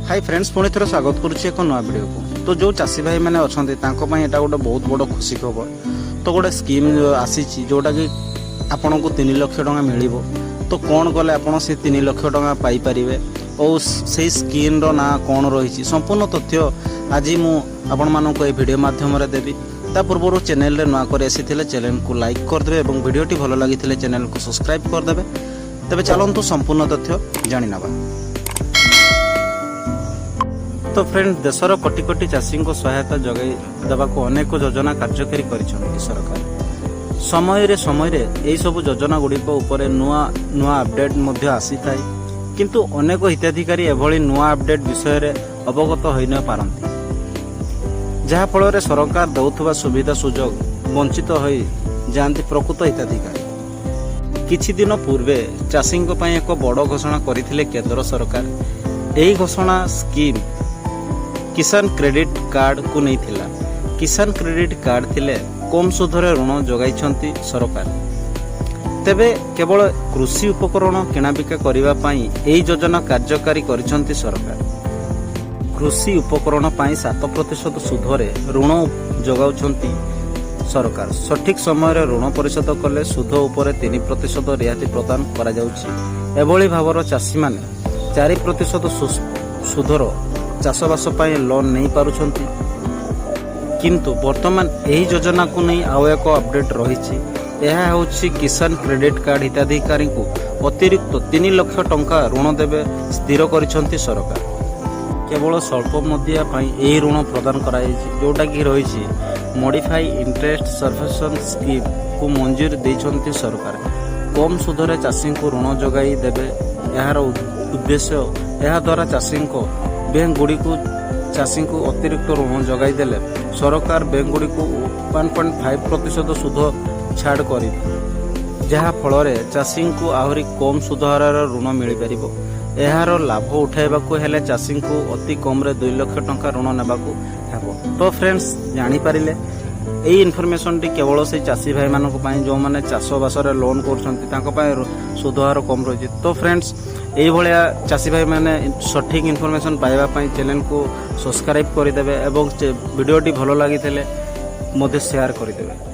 Hi friends पुणी थोड़ा स्वागत करुच्ची एक नुआ वीडियो को। तो जो चाषी भाई मैंने अच्छा गोटे बहुत बड़ खुशी खबर। तो गोटे स्कीम आसी जोटा कि आपन को 3 लाख टका मिल। तो कौन कले आप से 3 लाख टका पाइपर और से स्कीम रो ना कौन रही संपूर्ण तथ्य आज मुझे ये वीडियो माध्यम देवी। ता पूर्व चैनल नुआ कर चैनल को लाइक करदे और वीडियोटी भल लगी चैनल को सब्सक्राइब करदे। तेज चलतु संपूर्ण तथ्य जाना। तो फ्रेंड देशर कोटी कोटी चाषी को सहायता जगै देवाक अनेक योजना कार्यकारी कर सरकार। समय यही सब योजना गुड़िक नुआ नुआ अपडेट आसी थाए, किंतु अनेक हिताधिकारी एभली नुआ अपडेट विषय रे अवगत होई न पारंती, जहा फल सरकार दौथुवा सुविधा सुजोग वंचित होई जांती प्रकृत हिताधिकारी। किछि दिन पूर्वे चाषी एक बड़ घोषणा करथिले केंद्र सरकार। यही घोषणा स्कीम किसान क्रेडिट कार्ड को नहीं थिला। किसान क्रेडिट कार्ड थिले कम सुधरे ऋण जोगाइछंती सरकार। तेबे केवल कृषि उपकरण किणाबिका करिबा पई एही योजना कार्यकारी करिछंती सरकार। कृषि उपकरण पई 7% सुधरे ऋण जोगाउछंती सरकार। सठिक समय रे ऋण परिशोध कले सुध उपरे 3% रियायती प्रदान करा जाउछि। एभली भावर चाषी माने 4% सुधर चाषबास लोन नहीं पारुछंती। किंतु वर्तमान यही योजना को नहीं आउ एक अपडेट रही। यह होछि किसान क्रेडिट कार्ड हिताधिकारी को अतिरिक्त 3 लाख टंका ऋण देवे स्थिर करिछंती सरकार। केवल स्वल्प मध्या यही ऋण प्रदान कराई जोटा कि रही मॉडिफाई इंटरेस्ट सर्वेक्षण स्कीम को मंजूरी देइछंती सरकार। कम सुधरे चाषी को ऋण जोगाई देवे यार उद्देश्य। यह द्वारा चाषी को बैंक गुड़ी को चाषी को अतिरिक्त ऋण जगाई देले सरकार बैंक गुड़ी को 1.5% सुध छाड़ कर, जहा फल चाषी को आहरी कम सुध हार ऋण मिल पार। यार लाभ उठाइबा हेले चाषी को अति कम 2 लाख टंका ऋण नेबाकू हेबो। तो फ्रेंड्स जानी पारिले यही इनफॉरमेशन टी केवल से चाषी भाई मानक पई जो माने चाषबास लोन कर सुध हार कम रही। तो फ्रेंड्स यही भाया चाषी भाई मैंने सठिक इनफॉरमेशन पाइबा चैनल को सब्सक्राइब करदे और वीडियोटी भल लगी शेयर करदे।